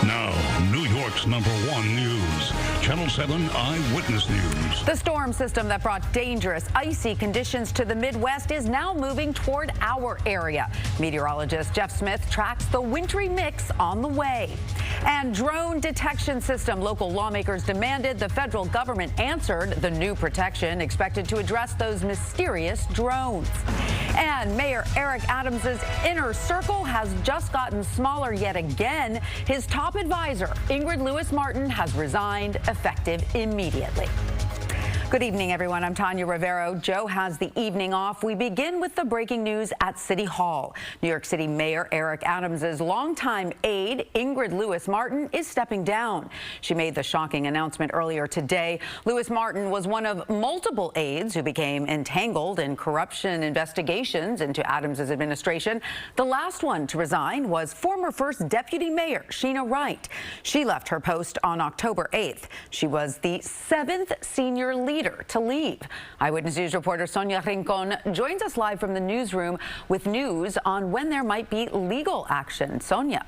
Now, New York's #1 news, Channel 7 Eyewitness News. The storm system that brought dangerous, icy conditions to the Midwest is now moving toward our area. Meteorologist Jeff Smith tracks the wintry mix on the way. And drone detection system. Local lawmakers demanded the federal government answered the new protection expected to address those mysterious drones. And Mayor Eric Adams's inner circle has just gotten smaller yet again. His top advisor, Ingrid Lewis-Martin, has resigned effective immediately. Good evening, everyone. I'm Tanya Rivero. Joe has the evening off. We begin with the breaking news at City Hall. New York City Mayor Eric Adams's longtime aide, Ingrid Lewis-Martin, is stepping down. She made the shocking announcement earlier today. Lewis-Martin was one of multiple aides who became entangled in corruption investigations into Adams's administration. The last one to resign was former First Deputy Mayor Sheena Wright. She left her post on October 8th. She was the 7th senior leader to leave. Eyewitness News reporter Sonia Rincon joins us live from the newsroom with news on when there might be legal action. Sonia.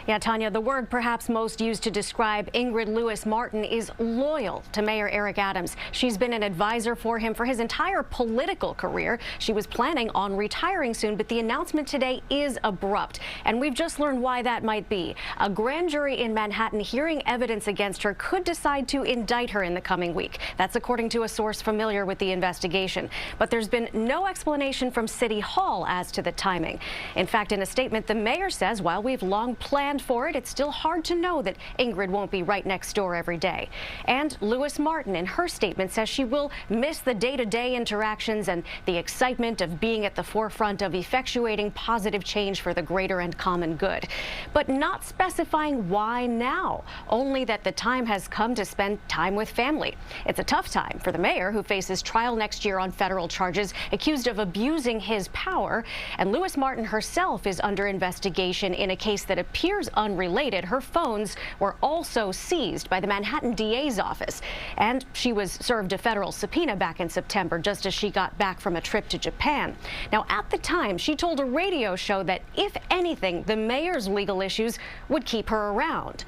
Yeah, Tanya, the word perhaps most used to describe Ingrid Lewis-Martin is loyal to Mayor Eric Adams. She's been an advisor for him for his entire political career. She was planning on retiring soon, but the announcement today is abrupt. And we've just learned why that might be. A grand jury in Manhattan hearing evidence against her could decide to indict her in the coming week. That's according to a source familiar with the investigation. But there's been no explanation from City Hall as to the timing. In fact, in a statement, the mayor says, while we've long planned for it, it's still hard to know that Ingrid won't be right next door every day. And Lewis-Martin, in her statement, says she will miss the day-to-day interactions and the excitement of being at the forefront of effectuating positive change for the greater and common good. But not specifying why now, only that the time has come to spend time with family. It's a tough time for the mayor, who faces trial next year on federal charges, accused of abusing his power. And Lewis-Martin herself is under investigation in a case that appears unrelated. Her phones were also seized by the Manhattan DA's office, and she was served a federal subpoena back in September just as she got back from a trip to Japan. Now, at the time, she told a radio show that if anything, the mayor's legal issues would keep her around.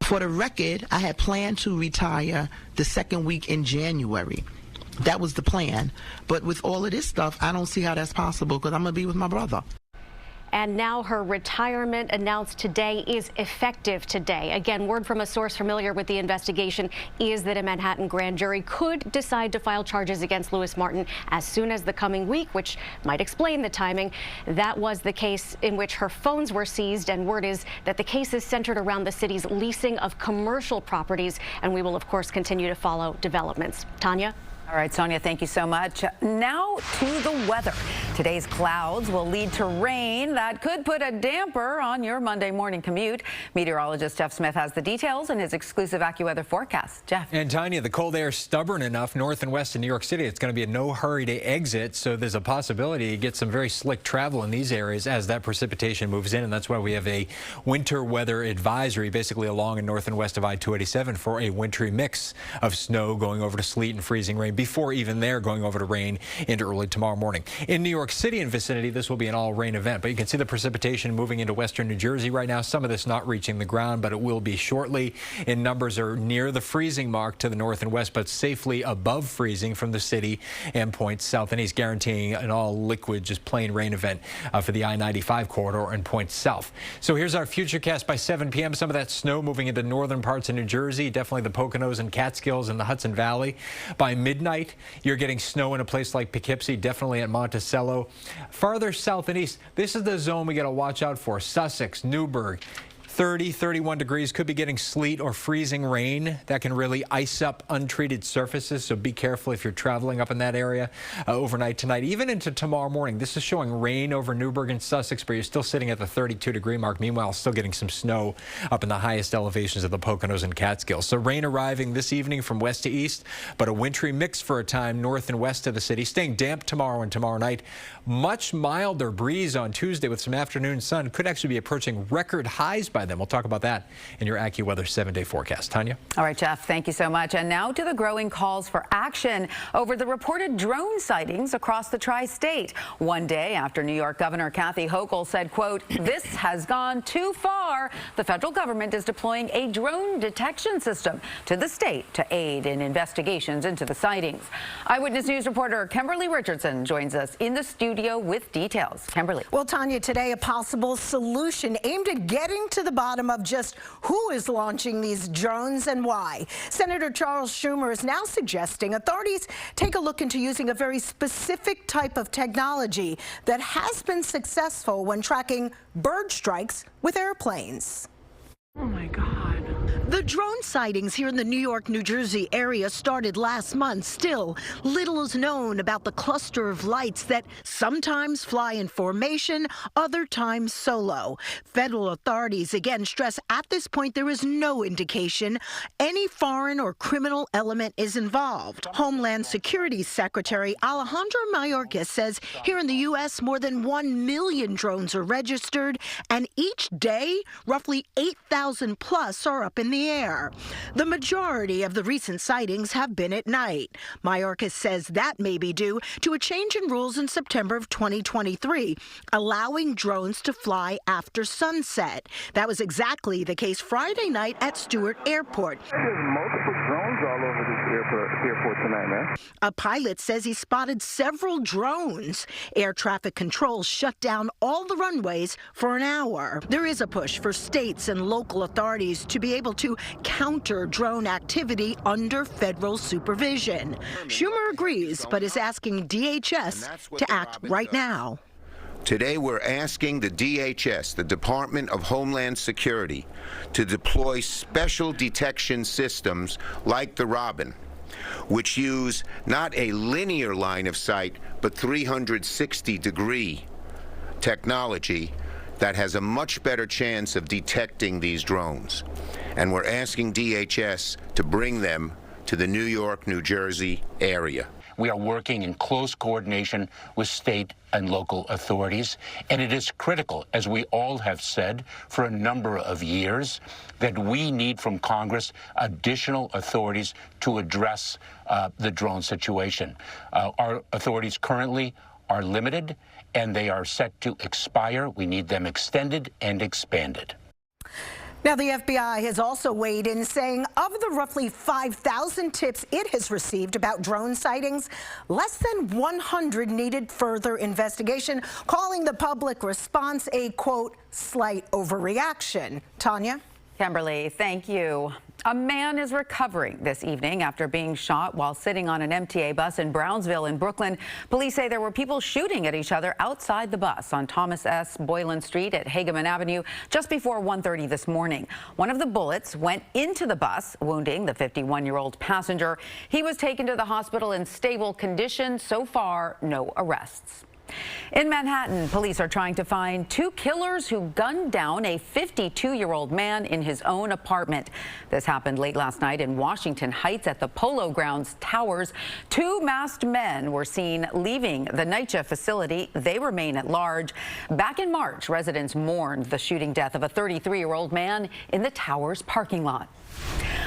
For the record, I had planned to retire the second week in January. That was the plan. But with all of this stuff, I don't see how that's possible because I'm going to be with my brother. And now her retirement announced today is effective today. Again, word from a source familiar with the investigation is that a Manhattan grand jury could decide to file charges against Lewis-Martin as soon as the coming week, which might explain the timing. That was the case in which her phones were seized, and word is that the case is centered around the city's leasing of commercial properties, and we will, of course, continue to follow developments. Tanya? All right, Sonia, thank you so much. Now to the weather. Today's clouds will lead to rain that could put a damper on your Monday morning commute. Meteorologist Jeff Smith has the details in his exclusive AccuWeather forecast. Jeff. And Tanya, the cold air is stubborn enough north and west of New York City. It's going to be a no hurry to exit, so there's a possibility to get some very slick travel in these areas as that precipitation moves in, and that's why we have a winter weather advisory basically along and north and west of I-287 for a wintry mix of snow going over to sleet and freezing rain before even there going over to rain into early tomorrow morning. In New York City and vicinity, this will be an all-rain event, but you can see the precipitation moving into western New Jersey right now. Some of this not reaching the ground, but it will be shortly. And numbers are near the freezing mark to the north and west, but safely above freezing from the city and points south and east, guaranteeing an all-liquid, just plain rain event for the I-95 corridor and points south. So here's our futurecast by 7 p.m. Some of that snow moving into northern parts of New Jersey, definitely the Poconos and Catskills and the Hudson Valley. By midnight, you're getting snow in a place like Poughkeepsie, definitely at Monticello. Farther south and east, this is the zone we got to watch out for. Sussex, Newburgh. 30, 31 degrees, could be getting sleet or freezing rain. That can really ice up untreated surfaces, so be careful if you're traveling up in that area overnight tonight. Even into tomorrow morning, this is showing rain over Newburgh and Sussex, but you're still sitting at the 32-degree mark. Meanwhile, still getting some snow up in the highest elevations of the Poconos and Catskills. So rain arriving this evening from west to east, but a wintry mix for a time north and west of the city. Staying damp tomorrow and tomorrow night. Much milder breeze on Tuesday with some afternoon sun. Could actually be approaching record highs by identify them. We'll talk about that in your AccuWeather 7-day forecast. Tanya? All right, Jeff, thank you so much. And now to the growing calls for action over the reported drone sightings across the tri-state. One day after New York Governor Kathy Hochul said, quote, "This has gone too far," the federal government is deploying a drone detection system to the state to aid in investigations into the sightings. Eyewitness News reporter Kimberly Richardson joins us in the studio with details. Kimberly. Well, Tanya, today a possible solution aimed at getting to the bottom of just who is launching these drones and why. Senator Charles Schumer is now suggesting authorities take a look into using a very specific type of technology that has been successful when tracking bird strikes with airplanes. Oh my God. The drone sightings here in the New York, New Jersey area started last month. Still, little is known about the cluster of lights that sometimes fly in formation, other times solo. Federal authorities again stress at this point there is no indication any foreign or criminal element is involved. Homeland Security Secretary Alejandro Mayorkas says here in the U.S. more than 1 million drones are registered, and each day roughly 8,000 plus are up in the air. The majority of the recent sightings have been at night. Mayorkas says that may be due to a change in rules in September of 2023, allowing drones to fly after sunset. That was exactly the case Friday night at Stewart Airport. There's multiple drones all over this airport tonight, man. A pilot says he spotted several drones. Air traffic control shut down all the runways for an hour. There is a push for states and local authorities to be able to counter drone activity under federal supervision. Schumer agrees, but is asking DHS to act right now. Today we're asking the DHS, the Department of Homeland Security, to deploy special detection systems like the Robin, which use not a linear line of sight, but 360-degree technology that has a much better chance of detecting these drones. And we're asking DHS to bring them to the New York, New Jersey area. We are working in close coordination with state and local authorities, and it is critical, as we all have said for a number of years, that we need from Congress additional authorities to address the drone situation. Our authorities currently are limited, and they are set to expire. We need them extended and expanded. Now, the FBI has also weighed in, saying of the roughly 5,000 tips it has received about drone sightings, less than 100 needed further investigation, calling the public response a, quote, slight overreaction. Tanya? Kimberly, thank you. A man is recovering this evening after being shot while sitting on an MTA bus in Brownsville in Brooklyn. Police say there were people shooting at each other outside the bus on Thomas S. Boylan Street at Hageman Avenue just before 1:30 this morning. One of the bullets went into the bus, wounding the 51-year-old passenger. He was taken to the hospital in stable condition. So far, no arrests. In Manhattan, police are trying to find two killers who gunned down a 52-year-old man in his own apartment. This happened late last night in Washington Heights at the Polo Grounds Towers. Two masked men were seen leaving the NYCHA facility. They remain at large. Back in March, residents mourned the shooting death of a 33-year-old man in the Towers parking lot.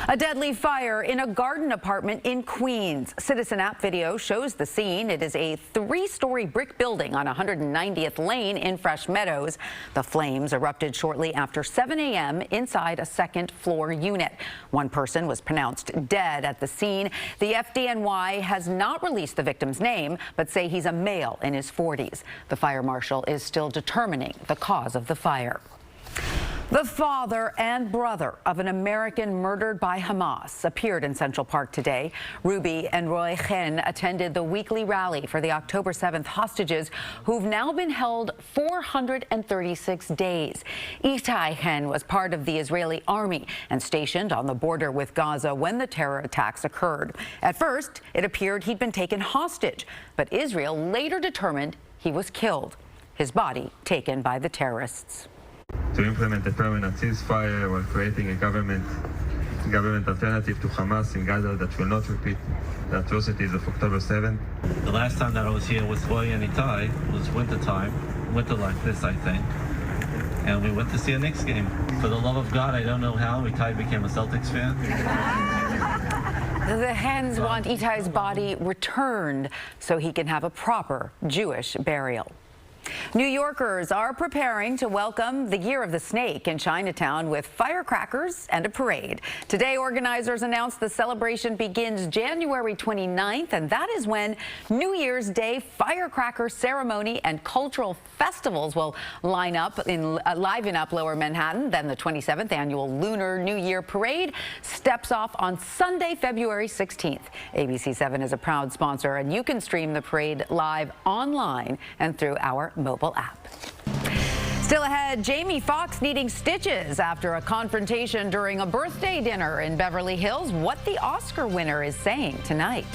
A deadly fire in a garden apartment in Queens. Citizen app video shows the scene. It is a 3-story brick building on 190th Lane in Fresh Meadows. The flames erupted shortly after 7 a.m. inside a second-floor unit. One person was pronounced dead at the scene. The FDNY has not released the victim's name, but say he's a male in his 40s. The fire marshal is still determining the cause of the fire. The father and brother of an American murdered by Hamas appeared in Central Park today. Ruby and Roy Chen attended the weekly rally for the October 7th hostages who've now been held 436 days. Itai Chen was part of the Israeli army and stationed on the border with Gaza when the terror attacks occurred. At first, it appeared he'd been taken hostage, but Israel later determined he was killed, his body taken by the terrorists. To implement a permanent ceasefire while creating a government alternative to Hamas in Gaza that will not repeat the atrocities of October 7th. The last time that I was here with Roy and Itai was winter like this, I think. and we went to see a Knicks game. For the love of God, I don't know how Itai became a Celtics fan. The Hens want Itai's body returned so he can have a proper Jewish burial. New Yorkers are preparing to welcome the Year of the Snake in Chinatown with firecrackers and a parade. Today, organizers announced the celebration begins January 29th, and that is when New Year's Day firecracker ceremony and cultural festivals will liven up Lower Manhattan. Then the 27th annual Lunar New Year Parade steps off on Sunday, February 16th. ABC 7 is a proud sponsor, and you can stream the parade live online and through our mobile app. Still ahead, Jamie Foxx needing stitches after a confrontation during a birthday dinner in Beverly Hills. What the Oscar winner is saying tonight.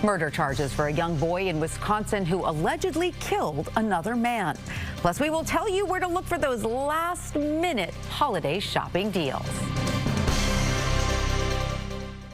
Murder charges for a young boy in Wisconsin who allegedly killed another man. Plus, we will tell you where to look for those last-minute holiday shopping deals.